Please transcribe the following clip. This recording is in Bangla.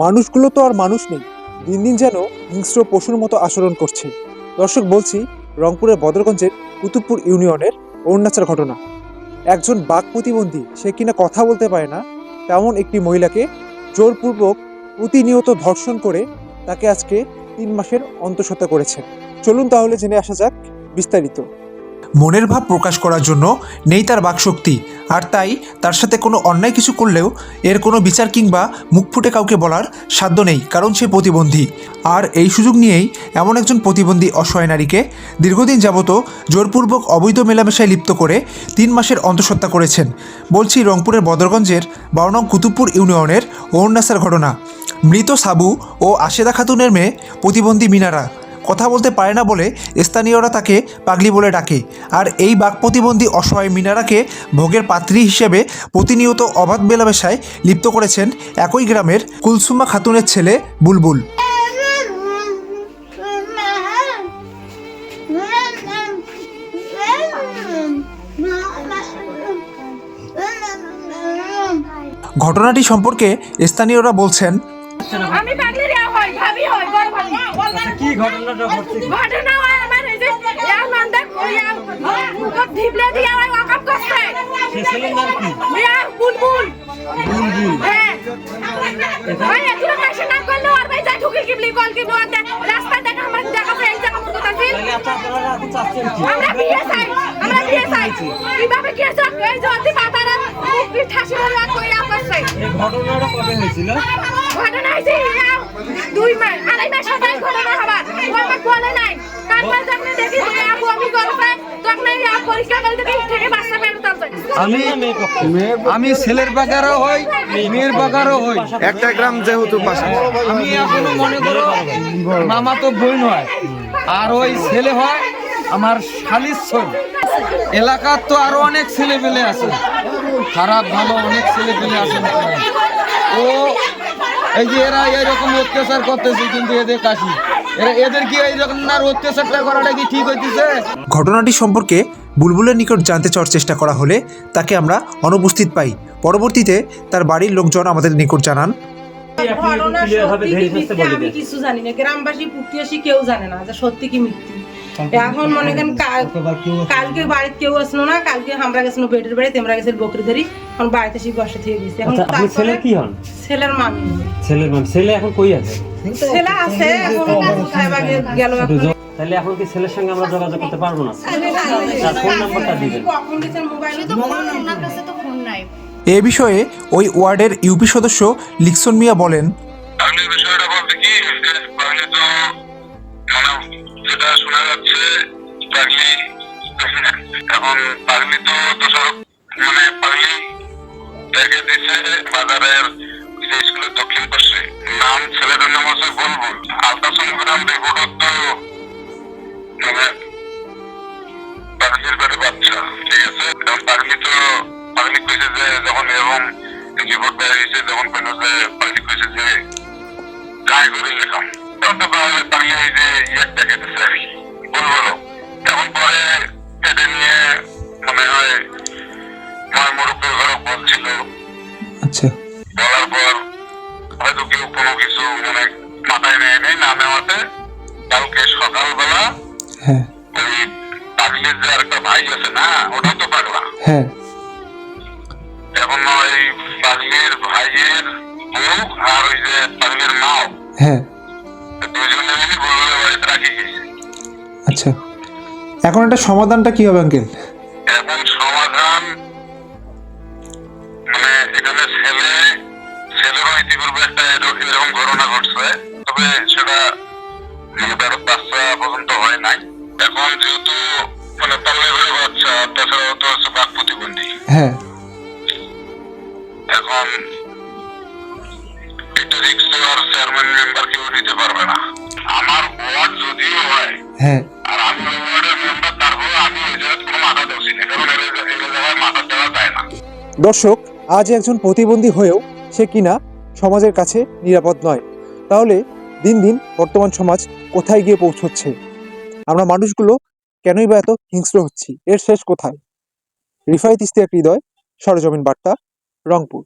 মানুষগুলো তো আর মানুষ নেই, দিন দিন যেন হিংস্র পশুর মতো আচরণ করছে। দর্শক, বলছি রংপুরের বদরগঞ্জের কুতুবপুর ইউনিয়নের অরুণাচল ঘটনা। একজন বাক প্রতিবন্ধী, সে কিনা কথা বলতে পারে না, তেমন একটি মহিলাকে জোরপূর্বক প্রতিনিয়ত ধর্ষণ করে তাকে আজকে 3 মাসের অন্তঃসত্ত্বা করেছেন। চলুন তাহলে জেনে আসা যাক বিস্তারিত। মনের ভাব প্রকাশ করার জন্য নেই তার বাকশক্তি, আর তাই তার সাথে কোনো অন্যায় কিছু করলেও এর কোনো বিচার কিংবা মুখ ফুটে কাউকে বলার সাধ্য নেই, কারণ সে প্রতিবন্ধী। আর এই সুযোগ নিয়েই এমন একজন প্রতিবন্ধী অসহায় নারীকে দীর্ঘদিন যাবত জোরপূর্বক অবৈধ মেলামেশায় লিপ্ত করে 3 মাসের অন্তঃসত্ত্বা করেছেন। বলছি রংপুরের বদরগঞ্জের 12 নং কুতুবপুর ইউনিয়নের অরুণাচল ঘটনা। মৃত সাবু ও আশেদা খাতুনের মেয়ে প্রতিবন্ধী মিনারা কথা বলতে পারে না বলে স্থানীয়রা তাকে পাগলি বলে ডাকে। আর এই বাক প্রতিবন্ধী অসহায় মিনারাকে ভোগের পাত্রী হিসেবে প্রতিনিয়ত অবাধ মেলামেশায় লিপ্ত করেছেন একই গ্রামের কুলসুমা খাতুনের ছেলে বুলবুল। ঘটনাটি সম্পর্কে স্থানীয়রা বলছেন, আমি পাগলি রে হই ভাবি হই বড় ভাবি কি ঘটনাটা ঘটছে? ঘটনা হয় আমার এই যে ইয়া মানদা ইয়া মুকট ঢিবলে দিয়া ওই ওয়াকআপ করছে। সে ছেলের নাম কি? ইয়া বুলবুল বুলবুল। হ্যাঁ ভাই এত কাছে না করলে আর ভাই যা ঢুকে কিবলি কল কি নোয়াতে রাস্তা দেখা আমার দেখা এই জায়গা মত কথা ছিল। তাহলে আপনারা এখন চাচ্ছেন কি? আমরা বিয়ে চাই কিভাবে কি আছে এই যদি পাতারা মুখ ঠাসি ধরে কইরা করছে। এই ঘটনাটা কবে হয়েছিল? ঘটনা হইছে 2 মাস 2.5 মাস আগে ঘটনা হবার আমার বলে নাই তারপর যখন দেখি যে আপু আমি করতে তখন এই পরীক্ষা করতে থেকে বাচ্চা পেয়ে উঠছে। আমি ছেলের বাগারও হই, মেয়ের বাগারও হই, একটা গ্রাম যেহেতু পাশে। আমি এখনো মনে করো মামা তো বোন হয়, আর ওই ছেলে হয় আমার শালির ছেলে। এলাকার তো আরো অনেক ছেলে পেলে আছে, খারাপ ভালো অনেক ছেলে পেলে আছে। ও এই যে এরা এইরকম অত্যাচার করতেছে, কিন্তু এদের কাশি এদের কি এইরকম না অত্যাচারটা করাটা কি ঠিক হইতেছে? ঘটনাটি সম্পর্কে বুলবুলের নিকট জানতে চাওয়ার চেষ্টা করা হলে তাকে আমরা অনুপস্থিত পাই। পরবর্তীতে তার বাড়ির লোকজন আমাদের নিকট জানান, ঘটনা সত্যি কি মিথ্যে আমি কিছু জানি না, গ্রামবাসী পুটিয়াসী কেউ জানে না যে সত্যি কি মিথ্যে। এখন মনে করেন কালকে বাড়িতে কেউ আসলো না, কালকে আমরা গেছিল বেটের বাড়িতে, আমরা গেছিল বকরি ধরি, এখন বাড়িতে সেই বসে থেকে গেছি। এখন ছেলে কি হন? ছেলের মামি। ছেলে এখন কই আছে? ছেলে আছে এখন কোথায় বা গেল। তাহলে এখন কি ছেলের সঙ্গে আমরা যোগাযোগ করতে পারবো না? তার ফোন নাম্বারটা দিবেন। কখন গেছেন মোবাইলে তো ওনার কাছে তো ফোন নাই। এ বিষয়ে ওই ওয়ার্ডের ইউপি সদস্য লিকসন মিয়া বলেন, বিষয়টা বলতে কি পাগলি তো মানে যেটা শোনা যাচ্ছে পাগলি এখন পাগলি তো দোষারোপ মানে পাগলি দেখে দিচ্ছে বাজারের স্কুলের দক্ষিণ পাশে। নাম ছেলেটার নাম হচ্ছে বুলবুল। আলট্রাসোনোগ্রাম রিপোর্ট তো মানে পাগলির বাড়ি বাচ্চা, ঠিক আছে। কারণ পাগলি কইছে যে যখন এরকম রিপোর্ট বের হয়েছে তখন কইল যে পাগলি কইছে যে গায়ে করে লেখাম, তখন তো পাগলি এই যে ইয়ে দেখে দিচ্ছে আর কি বলবো। তখন পরে এটা নিয়ে মনে হয় আমার মুরব্বীর ঘরে বলছিল, আচ্ছা, বলার পর হয়তো কেউ কোনো কিছু মানে মাথায় নেয় না নেওয়াতে কালকে সকালবেলা হ্যাঁ ওই পাগলির যে আরেকটা ভাই আছে না, ওটা তো পাগলা, হ্যাঁ এখন ওই পাগলির ভাইয়ের বউ আর ওই যে পাগলির মাও হ্যাঁ দুজনে মিলে বুলবুলের বাড়িতে রাখি গেছে। আচ্ছা, এখন একটা সমাধানটা কি হবে আঙ্কেল? এখন সমাধান মানে এখানে ছেলেরও ইতিপূর্বে একটা এরকম ঘটনা ঘটছে, তবে সেটা মানে তার বাচ্চা পর্যন্ত হয় নাই। এখন যেহেতু মানে পাগলের ঘরে বাচ্চা, তাছাড়াও তো হচ্ছে বাক প্রতিবন্ধী, হ্যাঁ এখন এটা রিক্স তো আর চেয়ারম্যান মেম্বার কেউ নিতে পারবে না। আমার ওয়ার্ড যদিও হয় হ্যাঁ আর আমি ওই ওয়ার্ডের মেম্বার, তারপরে আমি ওই জায়গায় কোনো মাথা দেওয়া না, কারণ এই জায়গায় মাথা দেওয়া যায় না। দর্শক, আজ একজন প্রতিবন্ধী হয়েও সে কিনা সমাজের কাছে নিরাপদ নয়, তাহলে দিন দিন বর্তমান সমাজ কোথায় গিয়ে পৌঁছচ্ছে? আমরা মানুষগুলো কেনই বা এত হিংস্র হচ্ছি? এর শেষ কোথায়? রিফায়েত ইশতিয়াক হৃদয়, সরেজমিন বার্তা, রংপুর।